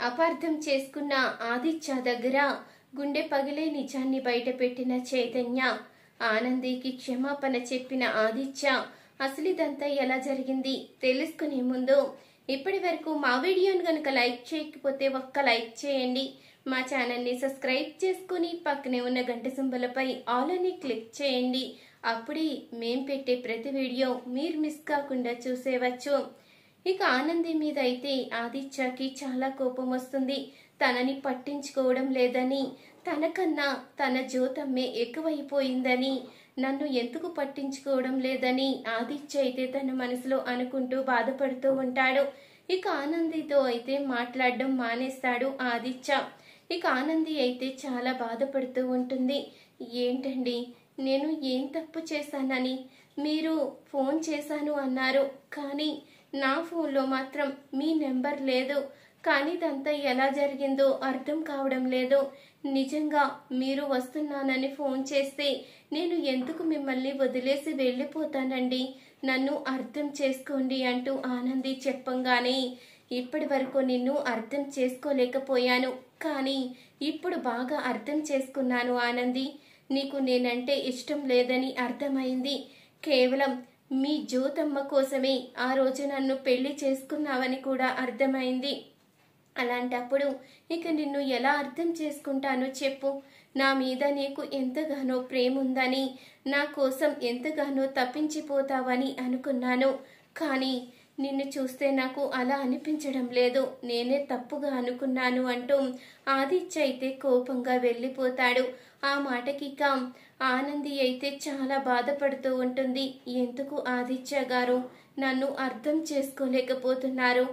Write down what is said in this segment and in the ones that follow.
అపార్థం చేసుకున్న ఆదిత్య దగ్గర గుండె పగిలే నిజాన్ని బయటపెట్టిన చైతన్య ఆనందికి క్షమాపణ చెప్పిన ఆదిత్య అసలు ఇదంతా ఎలా జరిగింది తెలుసుకునే ముందు ఇప్పటి వరకు మా వీడియోని గనుక లైక్ చేయకపోతే ఒక్క లైక్ చేయండి. మా ఛానల్ని సబ్స్క్రైబ్ చేసుకుని పక్కనే ఉన్న గంట సింబలపై ఆల్ అని క్లిక్ చేయండి. అప్పుడే మేం పెట్టే ప్రతి వీడియో మీరు మిస్ కాకుండా చూసేవచ్చు. ఇక ఆనంది మీద అయితే ఆదిత్యకి చాలా కోపం వస్తుంది. తనని పట్టించుకోవడం లేదని, తనకన్నా తన జ్యోతమ్మే ఎక్కువైపోయిందని, నన్ను ఎందుకు పట్టించుకోవడం లేదని ఆదిత్య అయితే తన మనసులో అనుకుంటూ బాధపడుతూ ఉంటాడు. ఇక ఆనందితో అయితే మాట్లాడడం మానేస్తాడు ఆదిత్య. ఇక ఆనంది అయితే చాలా బాధపడుతూ ఉంటుంది. ఏంటండి, నేను ఏం తప్పు చేశానని మీరు ఫోన్ చేశాను అన్నారు, కానీ నా ఫోన్లో మాత్రం మీ నెంబర్ లేదు. కానీ ఇదంతా ఎలా జరిగిందో అర్థం కావడం లేదు. నిజంగా మీరు వస్తున్నానని ఫోన్ చేస్తే నేను ఎందుకు మిమ్మల్ని వదిలేసి వెళ్ళిపోతానండి, నన్ను అర్థం చేసుకోండి అంటూ ఆనంది చెప్పంగానే, ఇప్పటి వరకు నిన్ను అర్థం చేసుకోలేకపోయాను, కానీ ఇప్పుడు బాగా అర్థం చేసుకున్నాను ఆనంది. నీకు నేనంటే ఇష్టం లేదని అర్థమైంది. కేవలం మీ జ్యోతమ్మ కోసమే ఆ రోజు నన్ను పెళ్లి చేసుకున్నావని కూడా అర్థమైంది. అలాంటప్పుడు ఇక నిన్ను ఎలా అర్థం చేసుకుంటానో చెప్పు. నా మీద నీకు ఎంతగానో ప్రేమ ఉందని, నా కోసం ఎంతగానో తప్పించిపోతావని అనుకున్నాను. కానీ నిన్ను చూస్తే నాకు అలా అనిపించడం లేదు, నేనే తప్పుగా అనుకున్నాను అంటూ ఆదిత్య అయితే కోపంగా వెళ్ళిపోతాడు. ఆ మాటకి ఆనంది అయితే చాలా బాధపడుతూ ఉంటుంది. ఎందుకు ఆదిత్య గారు నన్ను అర్థం చేసుకోలేకపోతున్నారు?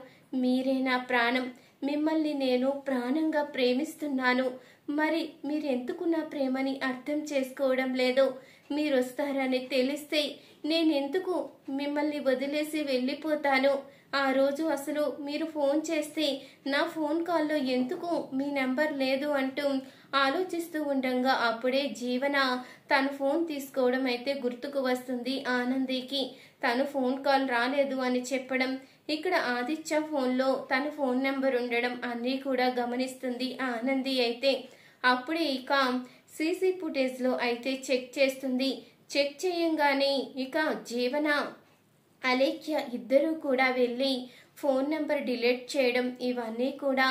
మీరే నా ప్రాణం, మిమ్మల్ని నేను ప్రాణంగా ప్రేమిస్తున్నాను. మరి మీరెందుకు నా ప్రేమని అర్థం చేసుకోవడం లేదు? మీరు వస్తారని తెలిస్తే నేనెందుకు మిమ్మల్ని వదిలేసి వెళ్ళిపోతాను? ఆ రోజు అసలు మీరు ఫోన్ చేస్తే నా ఫోన్ కాల్లో ఎందుకు మీ నెంబర్ లేదు అంటూ ఆలోచిస్తూ ఉండగా అప్పుడే జీవన తన ఫోన్ తీసుకోవడం అయితే గుర్తుకు వస్తుంది ఆనందికి. తను ఫోన్ కాల్ రాలేదు అని చెప్పడం, ఇక్కడ ఆదిత్య ఫోన్లో తన ఫోన్ నెంబర్ ఉండడం అన్నీ కూడా గమనిస్తుంది ఆనంది అయితే. అప్పుడే ఇక సీసీ ఫుటేజ్లో అయితే చెక్ చేస్తుంది. చెక్ చేయంగానే ఇక జీవన అలేఖ్య ఇద్దరూ కూడా వెళ్ళి ఫోన్ నెంబర్ డిలీట్ చేయడం ఇవన్నీ కూడా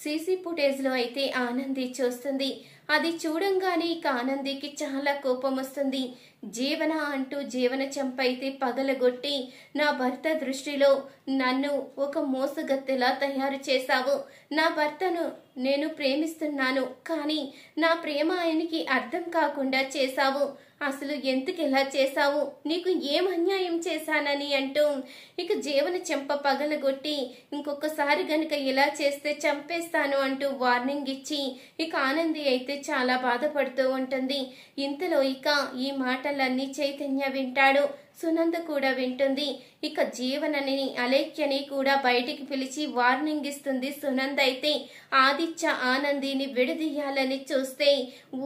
సీసీ ఫుటేజ్లో అయితే ఆనంది చూస్తుంది. అది చూడంగానే ఇక ఆనందికి చాలా కోపం వస్తుంది. జీవన అంటూ జీవన చెంపైతే పగలగొట్టి, నా భర్త దృష్టిలో నన్ను ఒక మోసగత్తెలా తయారు చేశావు. నా భర్తను నేను ప్రేమిస్తున్నాను, కానీ నా ప్రేమ ఆయనకి అర్థం కాకుండా చేశావు. అసలు ఎందుకు ఇలా చేశావు? నీకు ఏం అన్యాయం చేశానని అంటూ ఇక జీవన చెంప పగలగొట్టి, ఇంకొకసారి గనుక ఇలా చేస్తే చంపేస్తాను అంటూ వార్నింగ్ ఇచ్చి ఇక ఆనంది అయితే చాలా బాధపడుతూ ఉంటుంది. ఇంతలో ఇక ఈ మాటలన్నీ చైతన్య వింటాడు. సునంద కూడా వింటుంది. ఇక జీవనని అలేఖ్యని కూడా బయటికి పిలిచి వార్నింగ్ ఇస్తుంది సునంద అయితే. ఆదిత్య ఆనందిని విడదీయాలని చూస్తే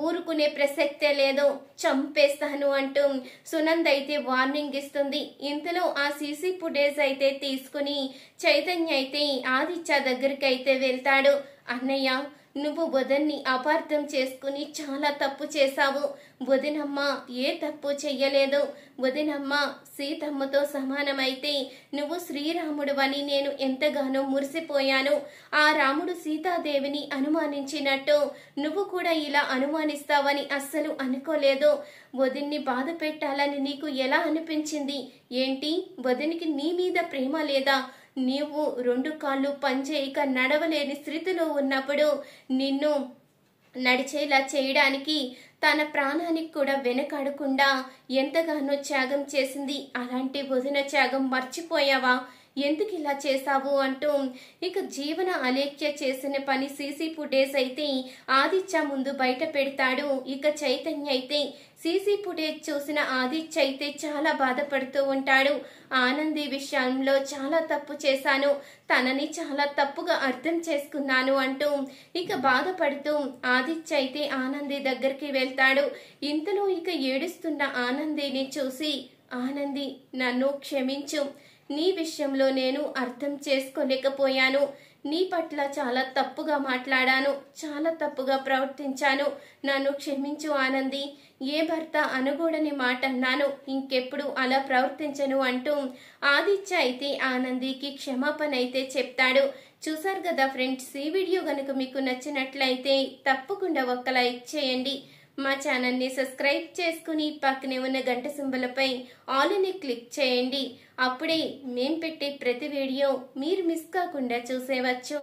ఊరుకునే ప్రసక్తే లేదు, చంపేస్తాను అంటూ సునంద అయితే వార్నింగ్ ఇస్తుంది. ఇంతలో ఆ సీసీ ఫుటేజ్ అయితే తీసుకుని చైతన్య అయితే ఆదిత్య దగ్గరికి అయితే వెళ్తాడు. అన్నయ్య, నువ్వు వదిన్ని అపార్థం చేసుకుని చాలా తప్పు చేశావు. వదినమ్మ ఏ తప్పు చెయ్యలేదు. వదినమ్మ సీతమ్మతో సమానమైతే నువ్వు శ్రీరాముడు అని నేను ఎంతగానో మురిసిపోయాను. ఆ రాముడు సీతాదేవిని అనుమానించినట్టు నువ్వు కూడా ఇలా అనుమానిస్తావని అస్సలు అనుకోలేదు. వదిన్ని బాధ పెట్టాలని నీకు ఎలా అనిపించింది? ఏంటి, వదినికి నీ మీద ప్రేమ లేదా? నీవు రెండు కాళ్ళు పనిచేయక నడవలేని స్థితిలో ఉన్నప్పుడు నిన్ను నడిచేలా చేయడానికి తన ప్రాణానికి కూడా వెనకాడకుండా ఎంతగానో త్యాగం చేసింది. అలాంటి వదిన త్యాగం మర్చిపోయావా? ఎందుకు ఇలా చేశావు అంటూ ఇక జీవన అలేఖ్య చేసిన పని సీసీ ఫుటేజ్ అయితే ఆదిత్య ముందు బయట పెడతాడు. ఇక చైతన్య అయితే సీసీ ఫుటేజ్ చూసిన ఆదిత్య అయితే చాలా బాధపడుతూ ఉంటాడు. ఆనంది విషయంలో చాలా తప్పు చేశాను, తనని చాలా తప్పుగా అర్థం చేసుకున్నాను అంటూ ఇక బాధపడుతూ ఆదిత్య అయితే ఆనంది దగ్గరికి వెళ్తాడు. ఇంతలో ఇక ఏడుస్తున్న ఆనందిని చూసి, ఆనంది, నన్ను క్షమించు, నీ విషయంలో నేను అర్థం చేసుకోలేకపోయాను. నీ పట్ల చాలా తప్పుగా మాట్లాడాను, చాలా తప్పుగా ప్రవర్తించాను, నన్ను క్షమించు ఆనంది. ఏ భర్త అనుకూడని మాట అన్నాను, ఇంకెప్పుడు అలా ప్రవర్తించను అంటూ ఆదిత్య అయితే ఆనందికి క్షమాపణ అయితే చెప్తాడు. చూసారు కదా ఫ్రెండ్స్, ఈ వీడియో కనుక మీకు నచ్చినట్లయితే తప్పకుండా ఒక లైక్ చేయండి. మా ఛానల్ని సబ్స్క్రైబ్ చేసుకుని పక్కనే ఉన్న గంట సింబలపై ఆల్ అని క్లిక్ చేయండి. అప్పుడే మేం పెట్టే ప్రతి వీడియో మీరు మిస్ కాకుండా చూసేవచ్చు.